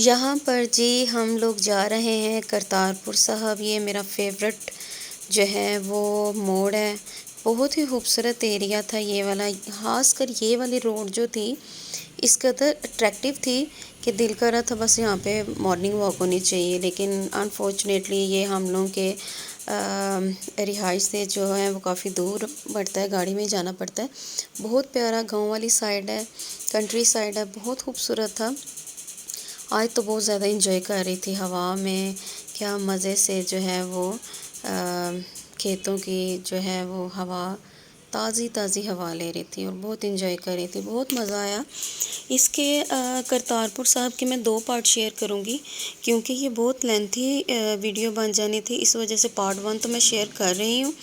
यहाँ पर जी हम लोग जा रहे हैं करतारपुर साहब। ये मेरा फेवरेट जो है वो मोड़ है। बहुत ही खूबसूरत एरिया था ये वाला, खासकर ये वाली रोड जो थी इस कदर अट्रैक्टिव थी कि दिल कर रहा था बस यहाँ पे मॉर्निंग वॉक होनी चाहिए। लेकिन अनफॉर्चुनेटली ये हम लोगों के रिहाइश से जो है वो काफ़ी दूर पड़ता है, गाड़ी में ही जाना पड़ता है। बहुत प्यारा गांव वाली साइड है, कंट्री साइड है, बहुत खूबसूरत था। आज तो बहुत ज़्यादा इंजॉय कर रही थी हवा में, क्या मज़े से जो है वो खेतों की जो है वो हवा, ताज़ी ताज़ी हवा ले रही थी और बहुत इंजॉय कर रही थी। बहुत मज़ा आया। इसके करतारपुर साहब के मैं 2 पार्ट शेयर करूँगी क्योंकि ये बहुत लेंथी वीडियो बन जानी थी। इस वजह से पार्ट 1 तो मैं शेयर कर रही हूँ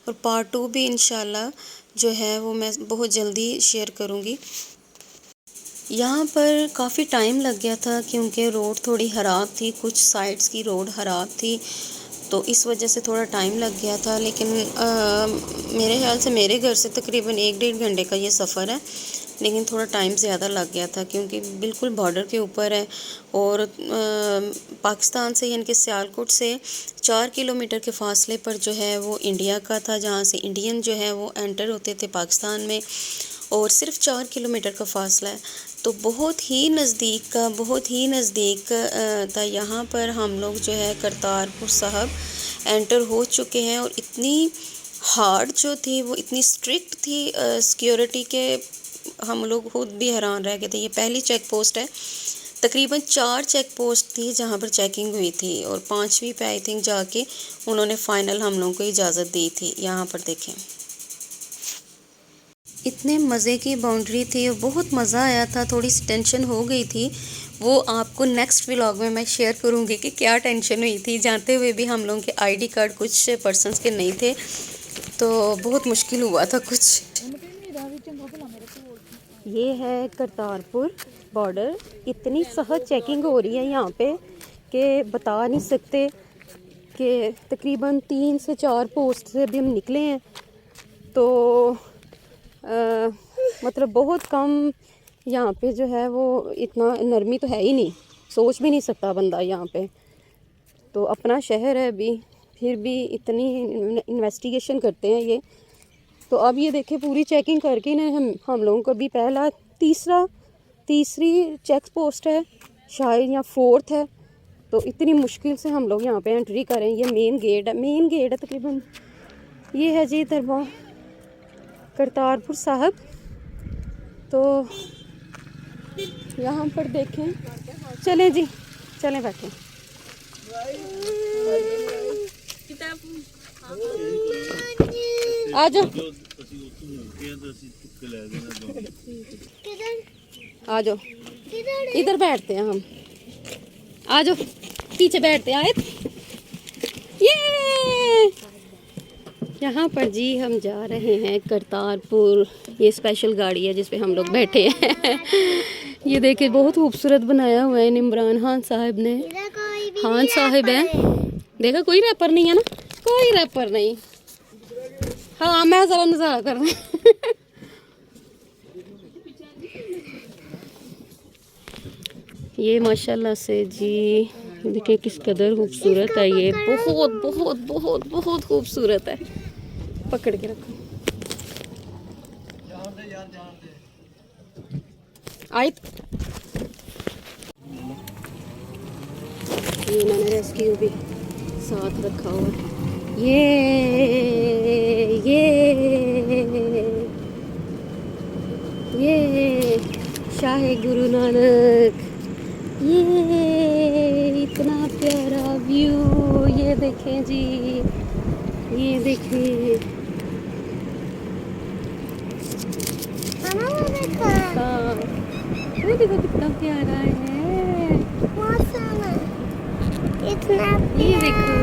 और पार्ट 2 भी इंशाल्लाह जो है वो मैं बहुत जल्दी शेयर करूँगी। यहाँ पर काफ़ी टाइम लग गया था क्योंकि रोड थोड़ी ख़राब थी, कुछ साइड्स की रोड ख़राब थी, तो इस वजह से थोड़ा टाइम लग गया था। लेकिन मेरे ख्याल से मेरे घर से तकरीबन 1-1.5 घंटे का ये सफ़र है, लेकिन थोड़ा टाइम ज़्यादा लग गया था क्योंकि बिल्कुल बॉर्डर के ऊपर है और पाकिस्तान से यानी कि सियालकोट से 4 किलोमीटर के फासले पर जो है वो इंडिया का था, जहाँ से इंडियन जो है वो एंटर होते थे पाकिस्तान में, और सिर्फ 4 किलोमीटर का फासला है, तो बहुत ही नज़दीक था। यहाँ पर हम लोग जो है करतारपुर साहब एंटर हो चुके हैं और इतनी हार्ड जो थी वो इतनी स्ट्रिक्ट थी सिक्योरिटी के, हम लोग खुद भी हैरान रह गए थे। ये पहली चेक पोस्ट है, तकरीबन 4 चेक पोस्ट थी जहाँ पर चेकिंग हुई थी और 5वीं पे आई थिंक जाके उन्होंने फ़ाइनल हम लोगों को इजाज़त दी थी। यहाँ पर देखें, इतने मज़े की बाउंड्री थी और बहुत मज़ा आया था। थोड़ी सी टेंशन हो गई थी, वो आपको नेक्स्ट व्लॉग में मैं शेयर करूँगी कि क्या टेंशन हुई थी। जाते हुए भी हम लोगों के आईडी कार्ड कुछ पर्सनस के नहीं थे, तो बहुत मुश्किल हुआ था कुछ। ये है करतारपुर बॉर्डर। इतनी सख्त चेकिंग हो रही है यहाँ पे कि बता नहीं सकते कि तकरीबन 3 से 4 पोस्ट से भी हम निकले हैं, तो मतलब बहुत कम यहाँ पे जो है वो इतना नरमी तो है ही नहीं, सोच भी नहीं सकता बंदा यहाँ पे। तो अपना शहर है अभी, फिर भी इतनी इन्वेस्टिगेशन करते हैं ये। तो अब ये देखें पूरी चेकिंग करके ना हम लोगों को भी तीसरी चेक पोस्ट है शायद या 4th है, तो इतनी मुश्किल से हम लोग यहाँ पे एंट्री करें। ये मेन गेट है तकरीबन। ये है जी दरबार करतारपुर साहब। तो यहाँ पर देखें, चलें जी, चलें बैठें। आ जाओ आ जाओ, इधर बैठते हैं हम, आ जाओ पीछे बैठते हैं। आए ये यहाँ पर जी हम जा रहे हैं करतारपुर। ये स्पेशल गाड़ी है जिस पे हम लोग बैठे हैं। ये देखिए बहुत खूबसूरत बनाया हुआ है इमरान खान साहब ने। खान साहब है, देखा कोई रैपर नहीं है ना, कोई रैपर नहीं। हाँ मैं ज़रा नज़ारा कर रहा हूँ। ये माशाल्लाह से जी देखिए किस कदर खूबसूरत है ये, बहुत बहुत बहुत बहुत खूबसूरत है। पकड़ के रखो। आई ये मैंने रेस्क्यू भी साथ रखा हुआ है। ये शाह गुरु नानक। ये इतना प्यारा व्यू, ये देखें जी, ये देखिए ये देखो कितना प्यारा है, इतना ये देखो,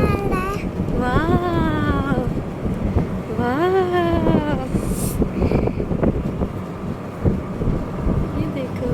वाह वाह, ये देखो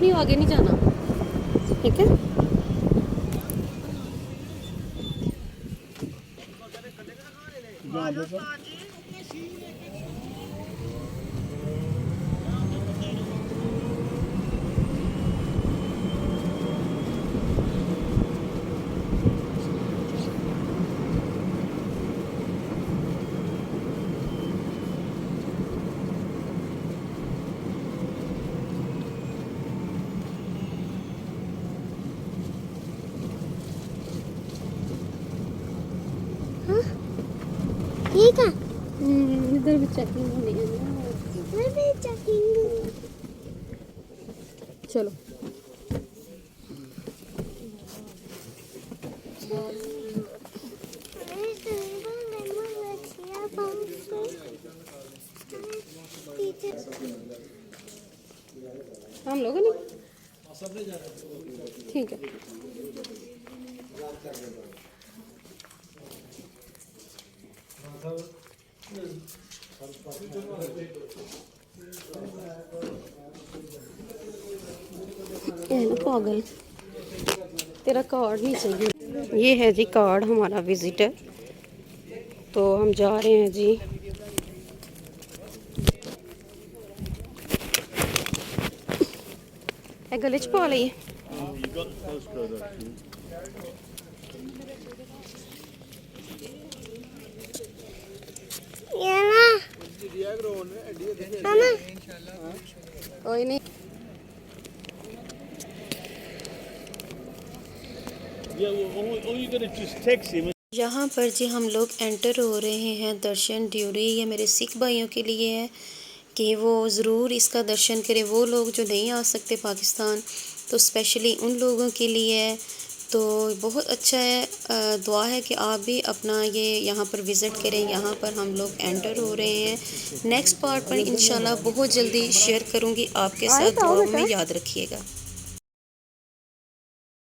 नहीं हो, आगे नहीं जाना, ठीक है। ठीक है। इधर भी चेकिंग होनी है ना, इधर भी चेकिंग। चलो। हम लोग नहीं, ठीक है। ना पागल, तेरा कार्ड नहीं चाहिए। ये है जी कार्ड हमारा विजिटर, तो हम जा रहे हैं जी। गले च पा लिए। कोई नहीं, यहाँ पर जी हम लोग एंटर हो रहे हैं। दर्शन ड्यूटी ये मेरे सिख भाइयों के लिए है कि वो ज़रूर इसका दर्शन करें। वो लोग जो नहीं आ सकते पाकिस्तान, तो स्पेशली उन लोगों के लिए है। तो बहुत अच्छा है, दुआ है कि आप भी अपना ये यहाँ पर विज़िट करें। यहाँ पर हम लोग एंटर हो रहे हैं। नेक्स्ट पार्ट पर इंशाल्लाह बहुत जल्दी शेयर करूँगी आपके साथ। दुआ में याद रखिएगा।